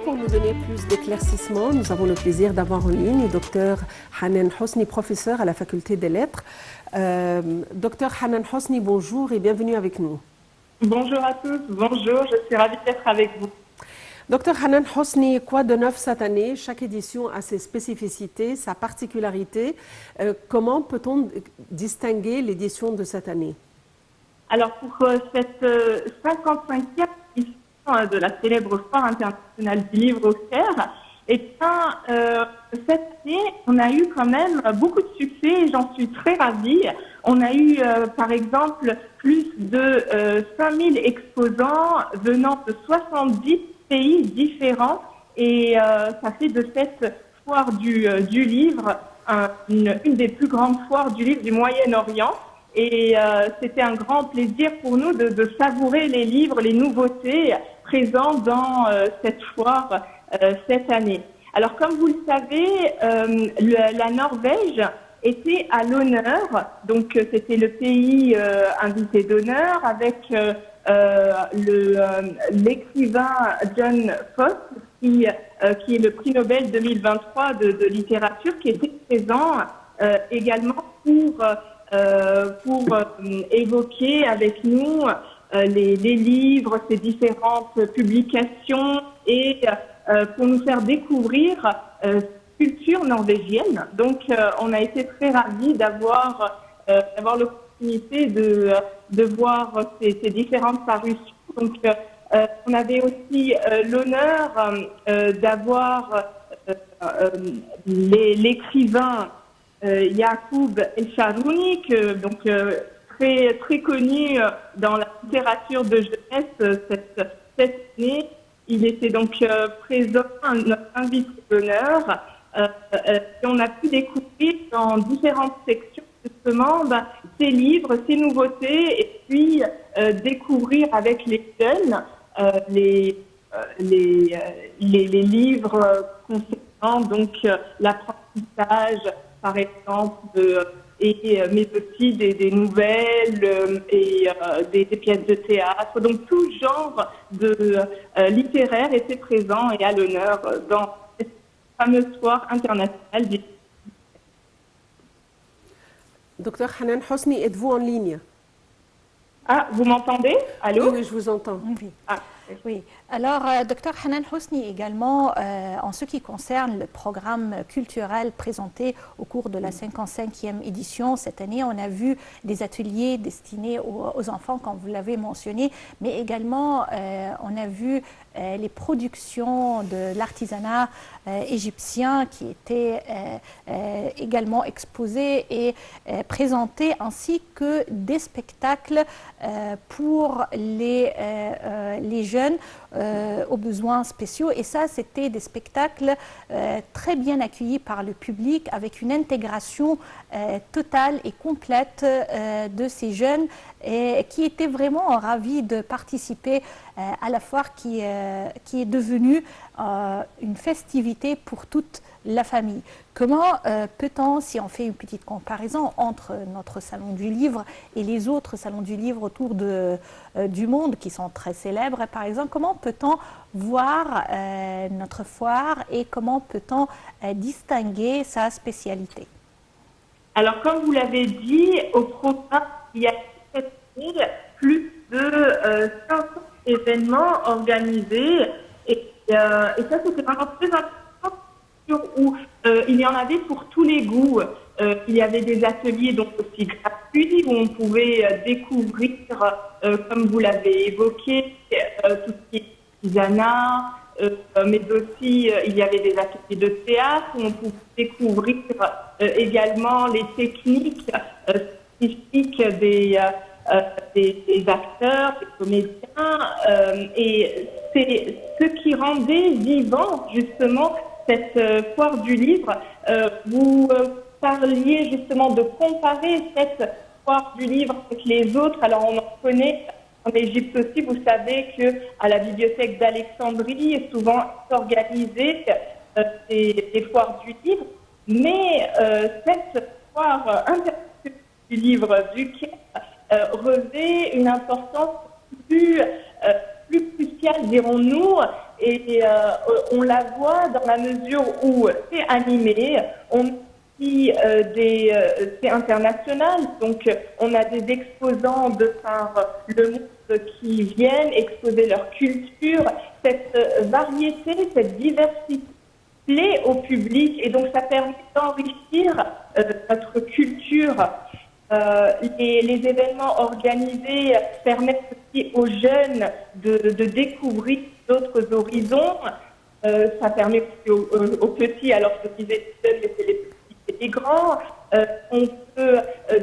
pour nous donner plus d'éclaircissements, nous avons le plaisir d'avoir en ligne le docteur Hanan Hosni, professeur à la faculté des lettres. Docteur Hanan Hosni, bonjour et bienvenue avec nous. Bonjour à tous, bonjour, je suis ravie d'être avec vous. Docteur Hanan Hosni, quoi de neuf cette année? Chaque édition a ses spécificités, sa particularité. Comment peut-on distinguer l'édition de cette année? Alors pour cette 55e édition de la célèbre Foire internationale du livre au Caire, cette année, on a eu quand même beaucoup de succès et j'en suis très ravie. On a eu par exemple plus de 5000 exposants venant de 70 pays différents et ça fait de cette foire du livre une des plus grandes foires du livre du Moyen-Orient. Et c'était un grand plaisir pour nous de savourer les livres, les nouveautés présentes dans cette foire cette année. Alors, comme vous le savez, la Norvège était à l'honneur. Donc, c'était le pays invité d'honneur avec l'écrivain John Fosse, qui est le prix Nobel 2023 de littérature, qui était présent également pour évoquer avec nous les livres, ces différentes publications et pour nous faire découvrir culture norvégienne. Donc, on a été très ravis d'avoir l'opportunité de voir ces différentes parutions. Donc, on avait aussi l'honneur d'avoir l'écrivain Yacoub El-Charouni, donc très connu dans la littérature de jeunesse cette année. Il était donc présent, notre invité d'honneur. On a pu découvrir dans différentes sections justement ces livres, ces nouveautés, et puis découvrir avec les jeunes les livres concernant donc l'apprentissage, par exemple, mais aussi des nouvelles et des pièces de théâtre. Donc tout genre de littéraire était présent et à l'honneur dans cette fameuse foire internationale. Docteur Hanan Hosni, êtes-vous en ligne? Ah, vous m'entendez? Allô? Oui, je vous entends. Oui. Ah. Oui. Alors, Dr Hanan Hosni également, en ce qui concerne le programme culturel présenté au cours de la 55e édition, cette année, on a vu des ateliers destinés aux enfants, comme vous l'avez mentionné, mais également, on a vu les productions de l'artisanat égyptien qui étaient également exposées et présentées, ainsi que des spectacles pour les jeunes aux besoins spéciaux. Et ça, c'était des spectacles très bien accueillis par le public, avec une intégration totale et complète de ces jeunes et qui étaient vraiment ravis de participer à la foire qui est devenue une festivité pour toute la famille. Comment peut-on, si on fait une petite comparaison entre notre salon du livre et les autres salons du livre autour du monde qui sont très célèbres, par exemple, comment peut-on voir notre foire et comment peut-on distinguer sa spécialité? Alors, comme vous l'avez dit, au programme, il y a cette année plus de 500 événements organisés et ça, c'était vraiment très important où il y en avait pour tous les goûts. Il y avait des ateliers donc aussi gratuits où on pouvait découvrir, comme vous l'avez évoqué, tout ce qui est artisanat, mais aussi il y avait des ateliers de théâtre où on pouvait découvrir également les techniques spécifiques des acteurs, des comédiens, et c'est ce qui rendait vivant justement cette foire du livre. Vous parliez justement de comparer cette foire du livre avec les autres. Alors on en connaît en Égypte aussi, vous savez qu'à la bibliothèque d'Alexandrie est souvent organisée des foires du livre, mais cette foire internationale du livre du Caire revêt une importance plus cruciale, dirons-nous, et on la voit dans la mesure où c'est animé. C'est international, donc on a des exposants de par le monde qui viennent exposer leur culture. Cette variété, cette diversité plaît au public et donc ça permet d'enrichir notre culture. Les événements organisés permettent aussi aux jeunes de découvrir d'autres horizons. Ça permet aussi aux petits, alors je disais jeunes, mais c'est les petits et les grands, on peut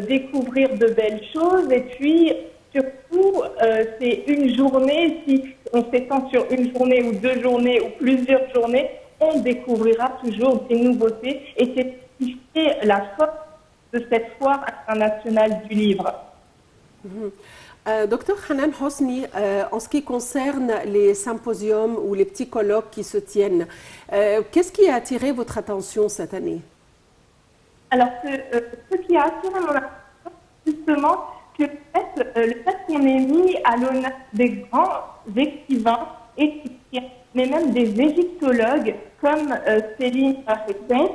découvrir de belles choses et puis surtout c'est une journée, si on s'étend sur une journée ou 2 journées ou plusieurs journées, on découvrira toujours des nouveautés et c'est ce qui fait la force de cette foire internationale du livre. Docteur Hanan Hosni, en ce qui concerne les symposiums ou les petits colloques qui se tiennent, qu'est-ce qui a attiré votre attention cette année? Alors, ce qui a attiré mon attention, justement, le fait qu'on ait mis à l'honneur des grands écrivains, égyptiens, mais même des égyptologues comme Céline Hussein,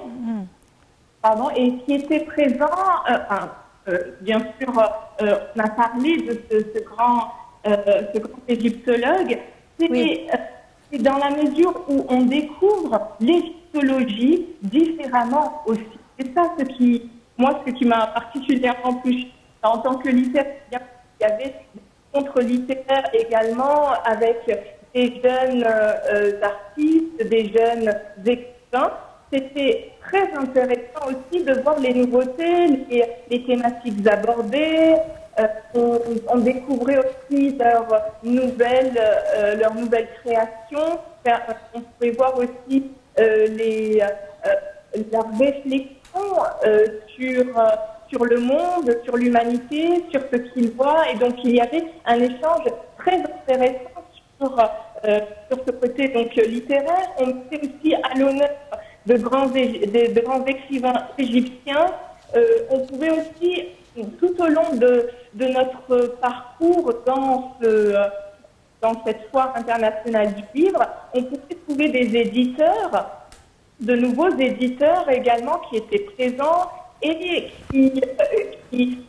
et qui étaient présents, bien sûr, on a parlé de ce grand égyptologue, c'est dans la mesure où on découvre l'égyptologie différemment aussi. C'est ça ce qui m'a particulièrement touchée. En tant que littéraire, il y avait des rencontres littéraires également avec des jeunes artistes, des jeunes écrivains. C'était très intéressant aussi de voir les nouveautés, les thématiques abordées. On découvrait aussi leurs nouvelles créations. On pouvait voir aussi leurs réflexions sur le monde, sur l'humanité, sur ce qu'ils voient. Et donc, il y avait un échange très intéressant sur ce côté donc, littéraire. On mettait aussi à l'honneur de grands écrivains égyptiens. On pouvait aussi, tout au long de notre parcours dans cette foire internationale du livre, on pouvait trouver des éditeurs, de nouveaux éditeurs également qui étaient présents et qui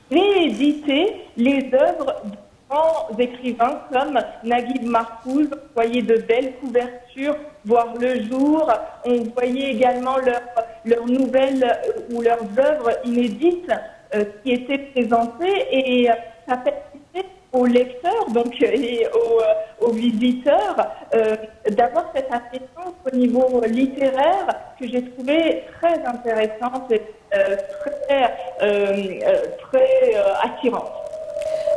rééditaient les œuvres de grands écrivains comme Naguib Mahfouz. On voyait de belles couvertures voir le jour. On voyait également leurs nouvelles ou leurs œuvres inédites qui étaient présentées et ça permettait aux lecteurs donc, et aux visiteurs d'avoir cette appétence au niveau littéraire que j'ai trouvé très intéressante et très attirante.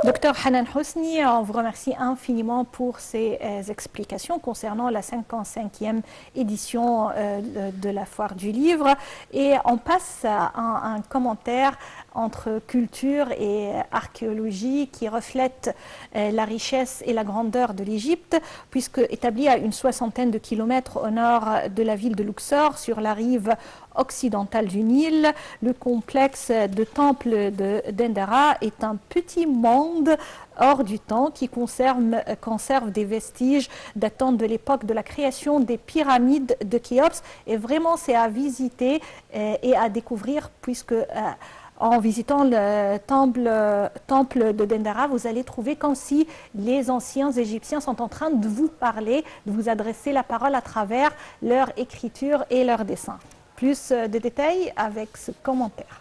Docteur Hanan Hosni, on vous remercie infiniment pour ces explications concernant la 55e édition de la Foire du Livre. Et on passe à un commentaire entre culture et archéologie qui reflète la richesse et la grandeur de l'Égypte, puisque établi à une 60aine de kilomètres au nord de la ville de Luxor, sur la rive occidentale du Nil, le complexe de temple de Dendera est un petit monde hors du temps qui conserve des vestiges datant de l'époque de la création des pyramides de Khéops. Et vraiment, c'est à visiter et à découvrir, puisque en visitant le temple de Dendera, vous allez trouver comme si les anciens Égyptiens sont en train de vous parler, de vous adresser la parole à travers leur écriture et leurs dessins. Plus de détails avec ce commentaire.